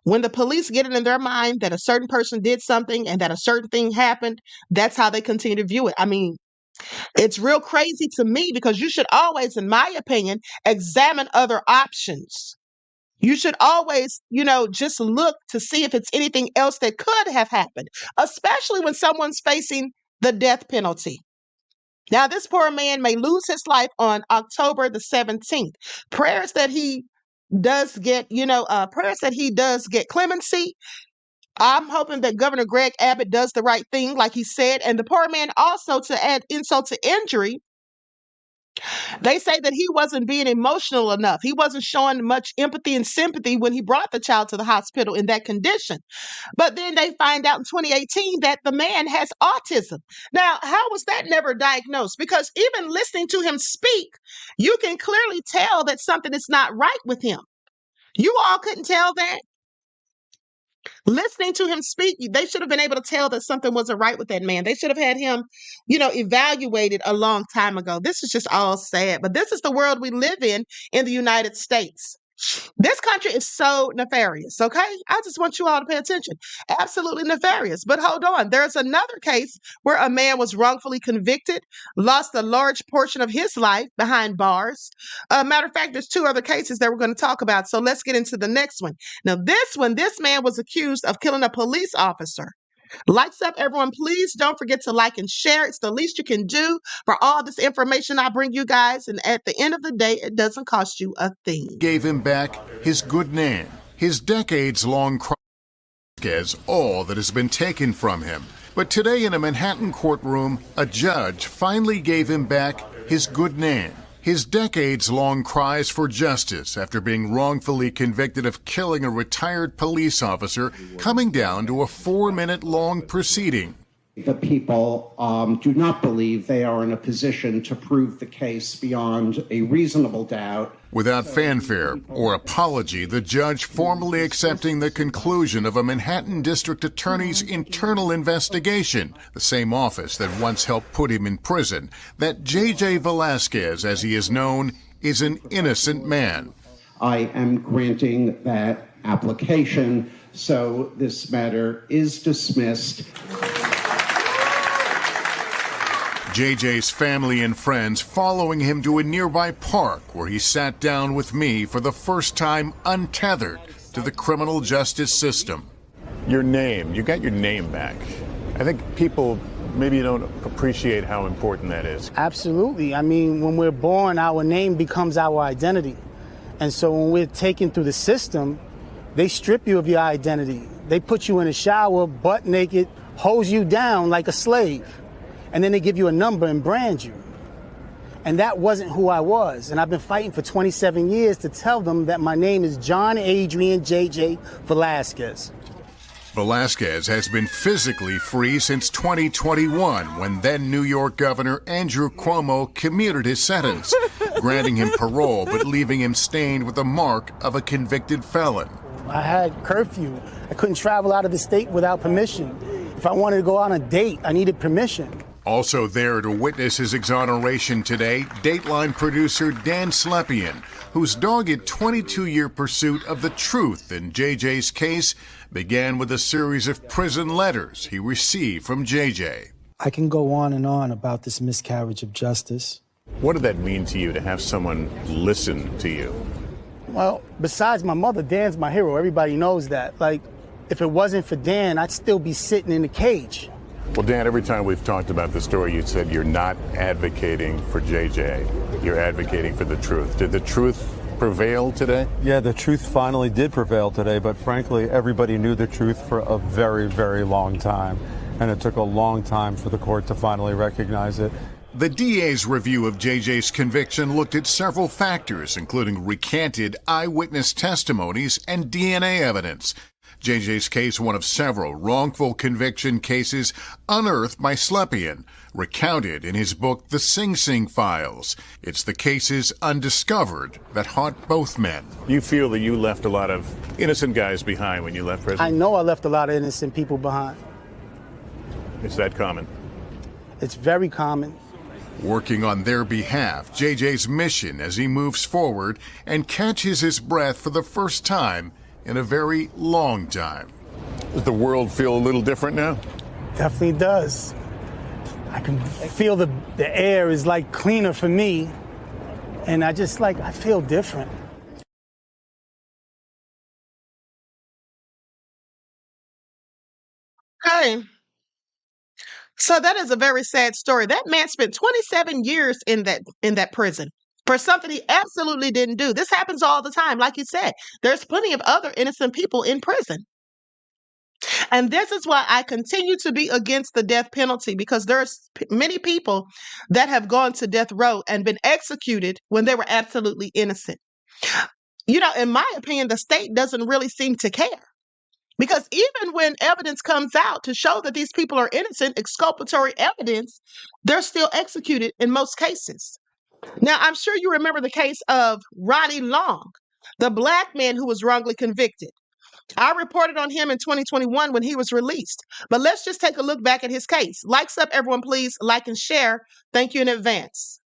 when the police get it in their mind that a certain person did something and that a certain thing happened, that's how they continue to view it. I mean, it's real crazy to me because you should always, in my opinion, examine other options. You should always, just look to see if it's anything else that could have happened, especially when someone's facing the death penalty. Now, this poor man may lose his life on October the 17th. Prayers that he does get, clemency. I'm hoping that Governor Greg Abbott does the right thing, like he said. And the poor man also, to add insult to injury, They say that he wasn't being emotional enough. He wasn't showing much empathy and sympathy when he brought the child to the hospital in that condition. But then they find out in 2018 that the man has autism. Now, how was that never diagnosed? Because even listening to him speak, you can clearly tell that something is not right with him. You all couldn't tell that? Listening to him speak, they should have been able to tell that something wasn't right with that man. They should have had him, evaluated a long time ago. This is just all sad, but this is the world we live in the United States. This country is so nefarious, okay? I just want you all to pay attention. Absolutely nefarious. But hold on. There's another case where a man was wrongfully convicted, lost a large portion of his life behind bars. Matter of fact, there's two other cases that we're going to talk about. So let's get into the next one. Now, this man was accused of killing a police officer. Lights up, everyone. Please don't forget to like and share. It's the least you can do for all this information I bring you guys. And at the end of the day, it doesn't cost you a thing. Gave him back his good name, his decades-long crime as all that has been taken from him. But today in a Manhattan courtroom, a judge finally gave him back his good name. His decades-long cries for justice after being wrongfully convicted of killing a retired police officer coming down to a 4-minute-long proceeding. The people do not believe they are in a position to prove the case beyond a reasonable doubt. Without fanfare or apology, the judge formally accepting the conclusion of a Manhattan district attorney's internal investigation, the same office that once helped put him in prison, that J.J. Velasquez, as he is known, is an innocent man. I am granting that application, so this matter is dismissed. JJ's family and friends following him to a nearby park where he sat down with me for the first time untethered to the criminal justice system. Your name, you got your name back. I think people maybe don't appreciate how important that is. Absolutely. I mean, when we're born, our name becomes our identity. And so when we're taken through the system, they strip you of your identity. They put you in a shower, butt naked, hose you down like a slave. And then they give you a number and brand you. And that wasn't who I was. And I've been fighting for 27 years to tell them that my name is John Adrian J.J. Velasquez. Velasquez has been physically free since 2021, when then New York Governor Andrew Cuomo commuted his sentence, granting him parole but leaving him stained with the mark of a convicted felon. I had curfew. I couldn't travel out of the state without permission. If I wanted to go on a date, I needed permission. Also there to witness his exoneration today, Dateline producer Dan Slepian, whose dogged 22-year pursuit of the truth in JJ's case began with a series of prison letters he received from JJ. I can go on and on about this miscarriage of justice. What did that mean to you to have someone listen to you? Well, besides my mother, Dan's my hero. Everybody knows that. Like, if it wasn't for Dan, I'd still be sitting in a cage. Well, Dan, every time we've talked about the story, you said you're not advocating for JJ. You're advocating for the truth. Did the truth prevail today? Yeah, the truth finally did prevail today, but frankly, everybody knew the truth for a very, very long time. And it took a long time for the court to finally recognize it. The DA's review of JJ's conviction looked at several factors, including recanted eyewitness testimonies and DNA evidence. JJ's case, one of several wrongful conviction cases unearthed by Slepian, recounted in his book, The Sing Sing Files. It's the cases undiscovered that haunt both men. You feel that you left a lot of innocent guys behind when you left prison? I know I left a lot of innocent people behind. Is that common? It's very common. Working on their behalf, JJ's mission as he moves forward and catches his breath for the first time in a very long time. Does the world feel a little different now? Definitely does. I can feel the air is like cleaner for me, and I feel different. Okay. So that is a very sad story. That man spent 27 years in that prison for something he absolutely didn't do. This happens all the time. Like you said, there's plenty of other innocent people in prison. And this is why I continue to be against the death penalty, because there's many people that have gone to death row and been executed when they were absolutely innocent. You know, in my opinion, the state doesn't really seem to care. Because even when evidence comes out to show that these people are innocent, exculpatory evidence, they're still executed in most cases. Now, I'm sure you remember the case of Ronnie Long, the black man who was wrongly convicted. I reported on him in 2021 when he was released. But let's just take a look back at his case. Likes up, everyone, please. Like and share. Thank you in advance.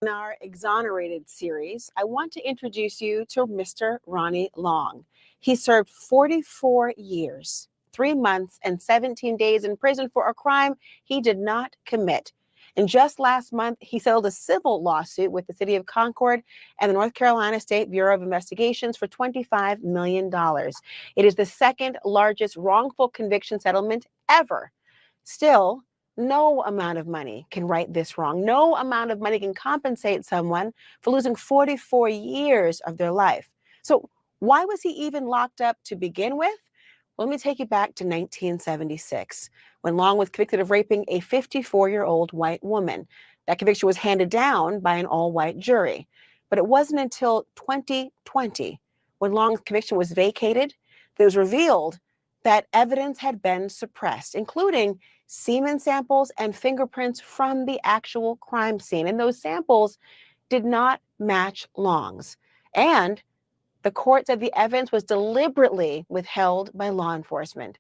In our Exonerated series, I want to introduce you to Mr. Ronnie Long. He served 44 years, 3 months, and 17 days in prison for a crime he did not commit. And just last month, he settled a civil lawsuit with the city of Concord and the North Carolina State Bureau of Investigations for $25 million. It is the second largest wrongful conviction settlement ever. Still, no amount of money can right this wrong. No amount of money can compensate someone for losing 44 years of their life. So why was he even locked up to begin with? Well, let me take you back to 1976, when Long was convicted of raping a 54-year-old white woman. That conviction was handed down by an all-white jury. But it wasn't until 2020, when Long's conviction was vacated, that it was revealed that evidence had been suppressed, including semen samples and fingerprints from the actual crime scene. And those samples did not match Long's. And the court said the evidence was deliberately withheld by law enforcement.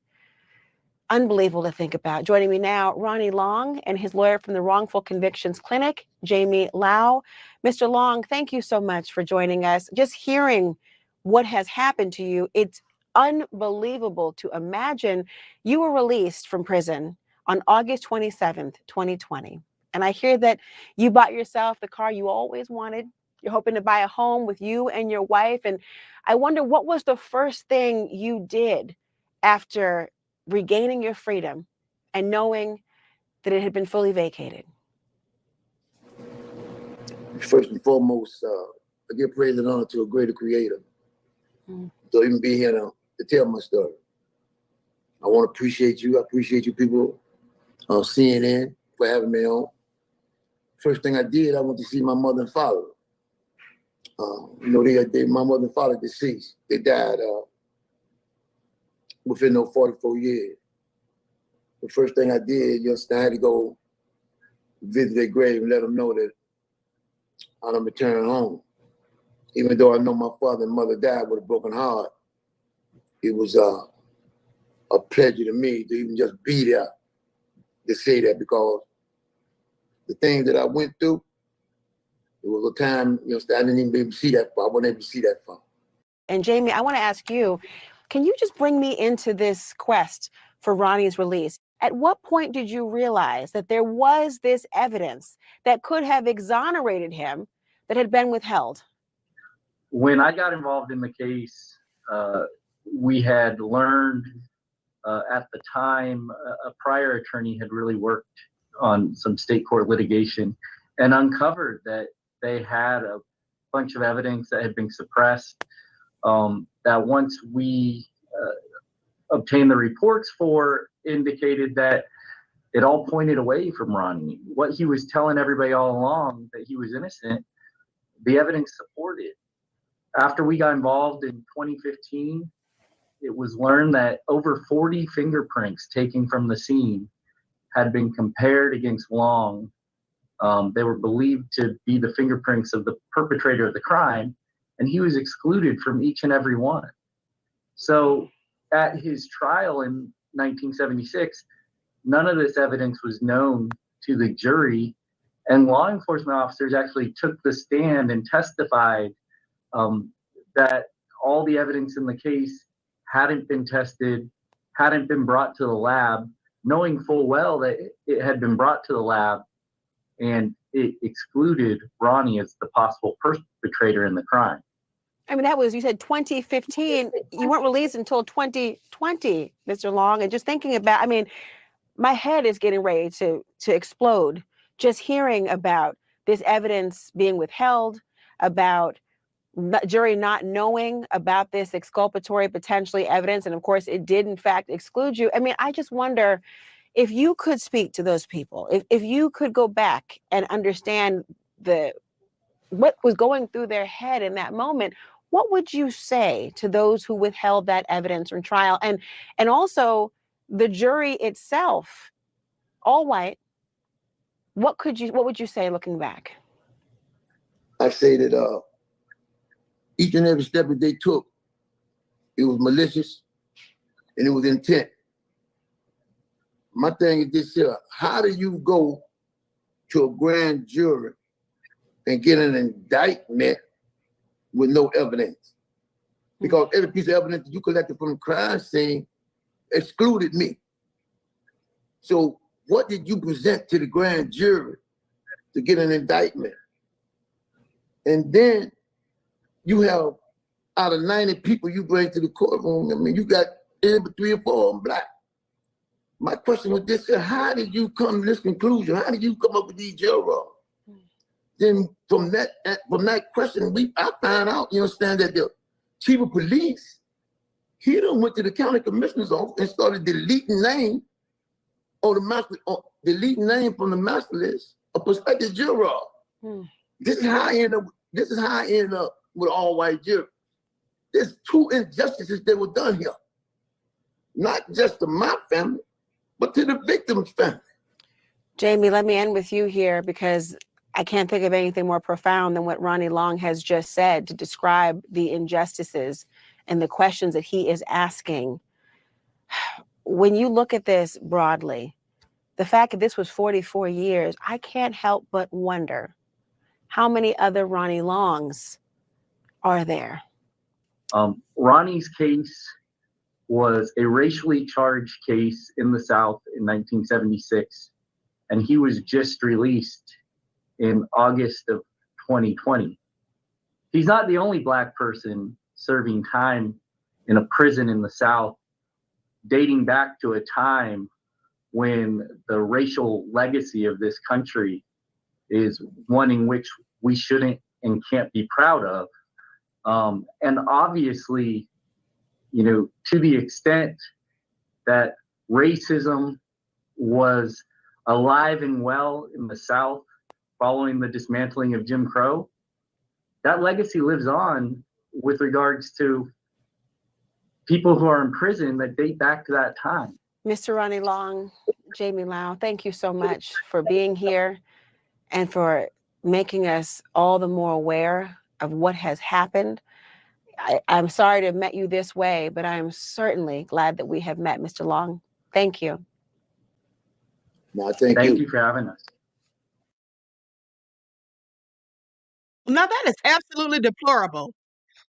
Unbelievable to think about. Joining me now, Ronnie Long and his lawyer from the Wrongful Convictions Clinic, Jamie Lau. Mr. Long, thank you so much for joining us. Just hearing what has happened to you, it's unbelievable to imagine. You were released from prison on August 27th, 2020. And I hear that you bought yourself the car you always wanted. You're hoping to buy a home with you and your wife. And I wonder, what was the first thing you did after regaining your freedom and knowing that it had been fully vacated? First and foremost, I give praise and honor to a greater creator. So even be here to tell my story. I want to appreciate you. I appreciate you people on CNN for having me on. First thing I did, I went to see my mother and father. My mother and father deceased. They died within those 44 years. The first thing I did, I had to go visit their grave and let them know that I'm returning home. Even though I know my father and mother died with a broken heart, it was a pleasure to me to even just be there to say that, because the things that I went through, it was a time, I didn't even be able to see that far. I wasn't able to see that far. And Jamie, I want to ask you, can you just bring me into this quest for Ronnie's release? At what point did you realize that there was this evidence that could have exonerated him that had been withheld? When I got involved in the case, we had learned at the time, a prior attorney had really worked on some state court litigation and uncovered that they had a bunch of evidence that had been suppressed, that once we obtained the reports for, indicated that it all pointed away from Ronnie. What he was telling everybody all along, that he was innocent, the evidence supported. After we got involved in 2015, it was learned that over 40 fingerprints taken from the scene had been compared against Long. They were believed to be the fingerprints of the perpetrator of the crime, and he was excluded from each and every one. So at his trial in 1976, none of this evidence was known to the jury, and law enforcement officers actually took the stand and testified that all the evidence in the case hadn't been tested, hadn't been brought to the lab, knowing full well that it had been brought to the lab, and it excluded Ronnie as the possible perpetrator in the crime. I mean, that was, you said 2015. You weren't released until 2020, Mr. Long. And just thinking about, I mean, my head is getting ready to explode just hearing about this evidence being withheld, about the jury not knowing about this exculpatory potentially evidence, and of course it did in fact exclude you. I mean, I just wonder if you could speak to those people, if you could go back and understand what was going through their head in that moment, what would you say to those who withheld that evidence from trial? And also the jury itself, all white, what would you say looking back? I say that each and every step that they took, it was malicious and it was intent. My thing is this here: how do you go to a grand jury and get an indictment with no evidence? Because every piece of evidence that you collected from the crime scene excluded me. So what did you present to the grand jury to get an indictment? And then you have, out of 90 people you bring to the courtroom, I mean, you got 3 or 4 of them black. My question was this: how did you come to this conclusion? How did you come up with these jurors? Then from that question, I found out, you understand, that the chief of police, he done went to the county commissioner's office and started deleting name on the master, deleting name from the master list of prospective juror. This is how I end up with all white jury. There's 2 injustices that were done here, not just to my family, but to the victim's family. Jamie, let me end with you here, because I can't think of anything more profound than what Ronnie Long has just said to describe the injustices and the questions that he is asking. When you look at this broadly, the fact that this was 44 years, I can't help but wonder how many other Ronnie Longs are there? Ronnie's case was a racially charged case in the South in 1976, and he was just released in August of 2020. He's not the only black person serving time in a prison in the South, dating back to a time when the racial legacy of this country is one in which we shouldn't and can't be proud of. And obviously, you know, to the extent that racism was alive and well in the South following the dismantling of Jim Crow, that legacy lives on with regards to people who are in prison that date back to that time. Mr. Ronnie Long, Jamie Lau, thank you so much for being here and for making us all the more aware of what has happened. I'm sorry to have met you this way, but I am certainly glad that we have met, Mr. Long. Thank you. No, thank you for having us. Now, that is absolutely deplorable.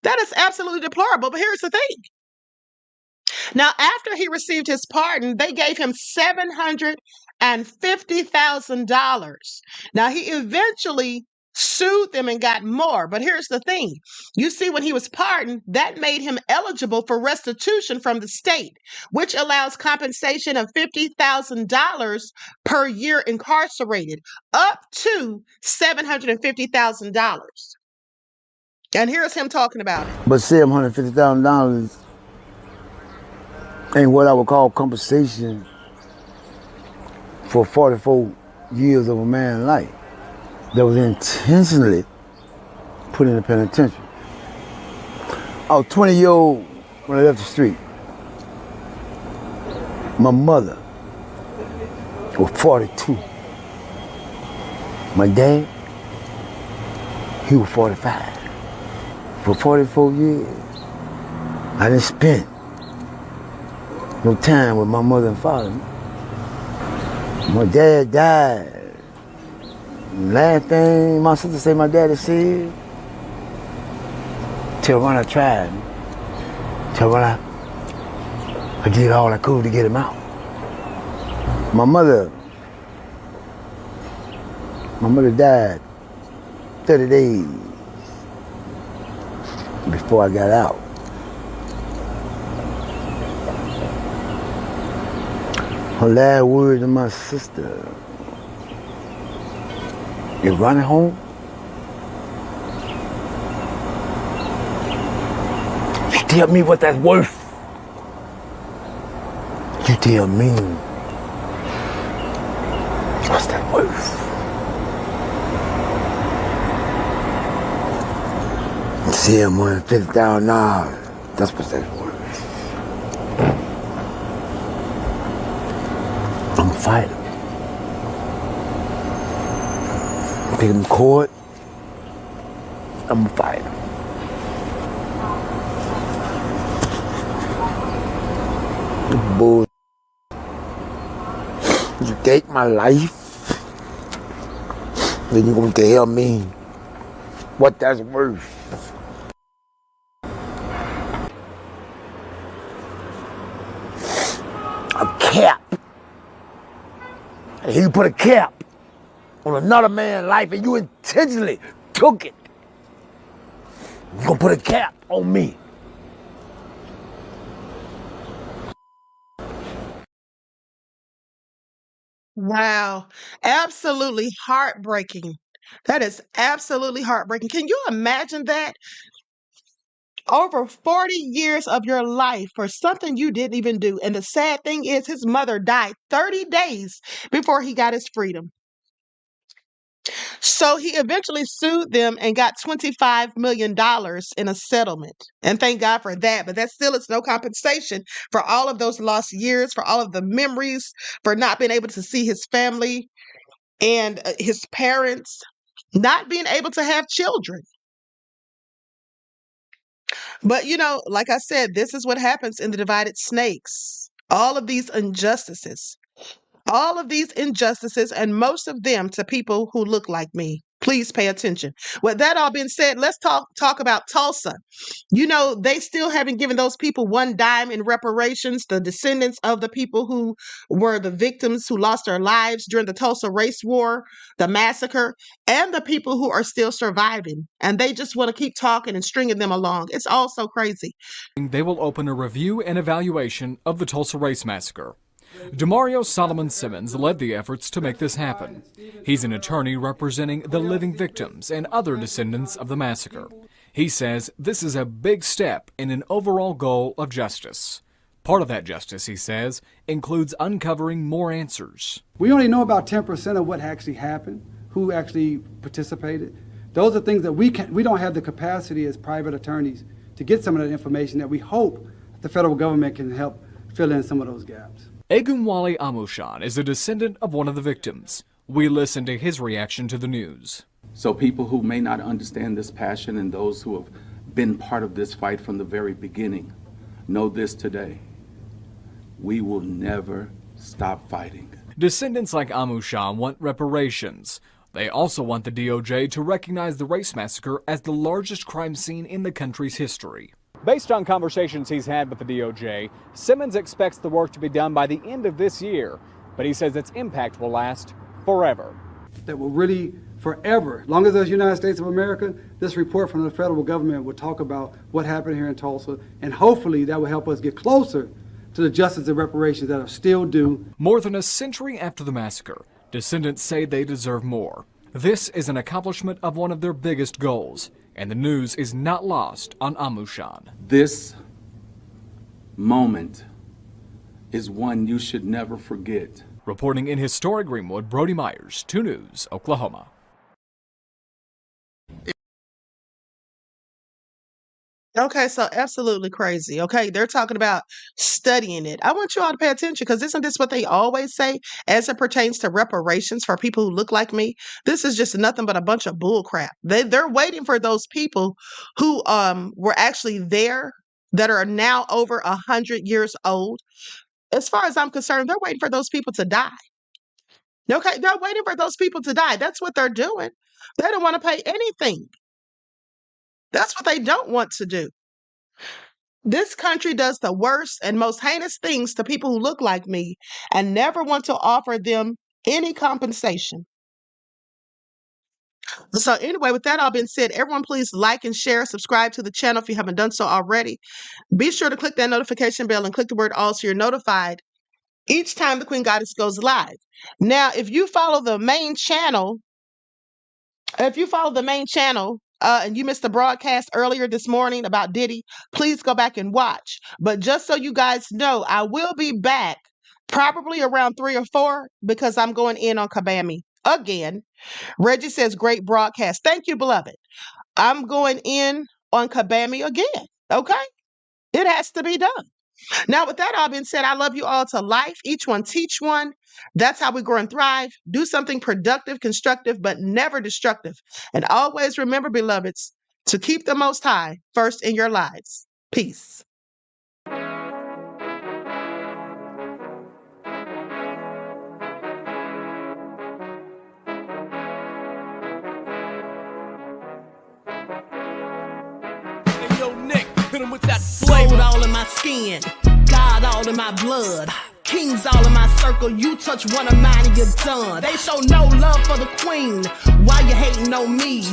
That is absolutely deplorable. But here's the thing. Now, after he received his pardon, they gave him $750,000. Now, he eventually sued them and got more. But here's the thing. You see, when he was pardoned, that made him eligible for restitution from the state, which allows compensation of $50,000 per year incarcerated, up to $750,000. And here's him talking about it. But $750,000 ain't what I would call compensation for 44 years of a man's life that was intentionally put in the penitentiary. I was 20-year-old when I left the street. My mother was 42. My dad, he was 45. For 44 years, I didn't spend no time with my mother and father. My dad died. Last thing my sister said my daddy said, till when I tried, till when I did all I could to get him out. My mother died 30 days before I got out. Her last words to my sister, "You running home?" tell me what that's worth. You tell me what's that worth. $750,000. That's what that's worth. I'm fighting. Pick him court. I'm a fighter. Bull. You take my life, then you're gonna tell me what that's worth. A cap. And you put a cap on another man's life and you intentionally took it. You're gonna put a cap on me. Wow. Absolutely heartbreaking. That is absolutely heartbreaking. Can you imagine that? Over 40 years of your life for something you didn't even do. And the sad thing is, his mother died 30 days before he got his freedom. So he eventually sued them and got $25 million in a settlement. And thank God for that. But that still is no compensation for all of those lost years, for all of the memories, for not being able to see his family and his parents, not being able to have children. But, like I said, this is what happens in the divided snakes. All of these injustices. All of these injustices, and most of them to people who look like me. Please pay attention. With that all being said, let's talk about Tulsa. They still haven't given those people one dime in reparations, the descendants of the people who were the victims who lost their lives during the Tulsa race war, the massacre, and the people who are still surviving. And they just want to keep talking and stringing them along. It's all so crazy. They will open a review and evaluation of the Tulsa Race Massacre. Demario Solomon Simmons led the efforts to make this happen. He's an attorney representing the living victims and other descendants of the massacre. He says this is a big step in an overall goal of justice. Part of that justice, he says, includes uncovering more answers. We only know about 10% of what actually happened, who actually participated. Those are things that we don't have the capacity as private attorneys to get some of that information that we hope the federal government can help fill in some of those gaps. Egunwale Amushan is a descendant of one of the victims. We listened to his reaction to the news. So people who may not understand this passion and those who have been part of this fight from the very beginning know this today. We will never stop fighting. Descendants like Amushan want reparations. They also want the DOJ to recognize the race massacre as the largest crime scene in the country's history. Based on conversations he's had with the DOJ, Simmons expects the work to be done by the end of this year, but he says its impact will last forever. That will really forever, as long as there's United States of America, this report from the federal government will talk about what happened here in Tulsa, and hopefully that will help us get closer to the justice and reparations that are still due. More than a century after the massacre, descendants say they deserve more. This is an accomplishment of one of their biggest goals, and the news is not lost on Amushan. This moment is one you should never forget. Reporting in historic Greenwood, Brody Myers, 2 News, Oklahoma. Okay, so absolutely crazy. Okay, they're talking about studying it. I want you all to pay attention because isn't this what they always say as it pertains to reparations for people who look like me? This is just nothing but a bunch of bull crap. They're waiting for those people who were actually there that are now over 100 years old. As far as I'm concerned, they're waiting for those people to die. Okay, they're waiting for those people to die. That's what they're doing. They don't want to pay anything. That's what they don't want to do. This country does the worst and most heinous things to people who look like me and never want to offer them any compensation. So anyway, with that all being said, everyone please like and share, subscribe to the channel if you haven't done so already. Be sure to click that notification bell and click the word all so you're notified each time the Queen Goddess goes live. Now, if you follow the main channel, and you missed the broadcast earlier this morning about Diddy, please go back and watch. But just so you guys know, I will be back probably around 3 or 4 because I'm going in on Kabami again. Reggie says, great broadcast. Thank you, beloved. I'm going in on Kabami again. Okay? It has to be done. Now, with that all being said, I love you all to life. Each one teach one. That's how we grow and thrive. Do something productive, constructive, but never destructive. And always remember, beloveds, to keep the Most High first in your lives. Peace. With that gold all in my skin, God all in my blood, kings all in my circle. You touch one of mine and you're done. They show no love for the queen. Why you hating on me?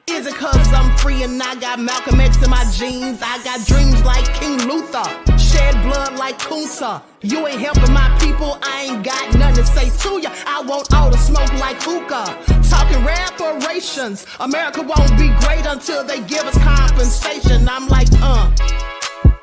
Is it cause I'm free and I got Malcolm X in my jeans? I got dreams like King Luther, shed blood like Kunta. You ain't helping my people, I ain't got nothing to say to ya. I want all the smoke like hookah. Talking reparations, America won't be great until they give us compensation. I'm like,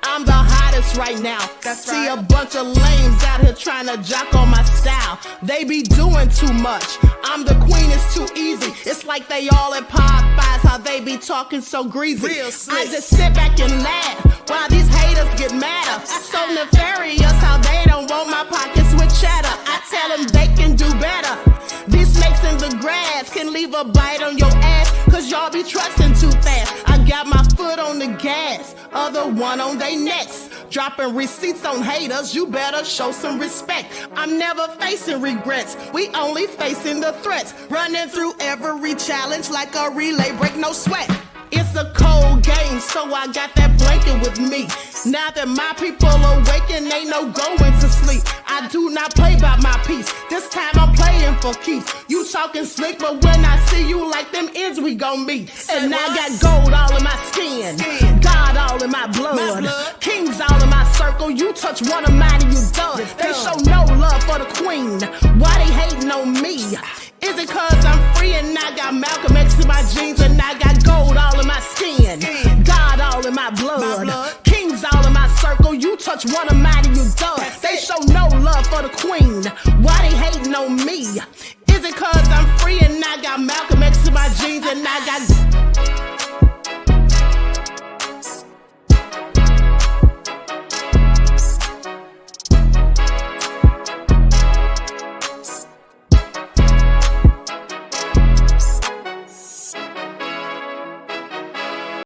I'm the hottest right now. See a bunch of lames out here trying to jock on my style. They be doing too much. I'm the queen, it's too easy. It's like they all at Popeyes, how they be talking so greasy. I just sit back and laugh while these haters get madder. So nefarious how they don't want my pockets with cheddar. I tell them they can do better. These snakes in the grass can leave a bite on your ass, cause y'all be trusting too fast. I got my foot on the gas, other one on they necks. Dropping receipts on haters, you better show some respect. I'm never facing regrets, we only facing the threats. Running through every challenge like a relay, break no sweat. It's a cold game, so I got that blanket with me. Now that my people awaken, ain't no going to sleep. I do not play by my piece. This time I'm playing for keeps. You talking slick, but when I see you like them ends, we gon' meet. And I got gold all in my skin, God all in my blood, kings all in my circle. You touch one of mine and you done. They show no love for the queen. Why they hating on me? Is it cause I'm free and I got Malcolm X in my jeans and I got gold all in my skin, God all in my blood, kings all in my circle. You touch one of mine and you done. They show no love for the queen. Why they hating on me? Is it cause I'm free and I got Malcolm X in my jeans and I got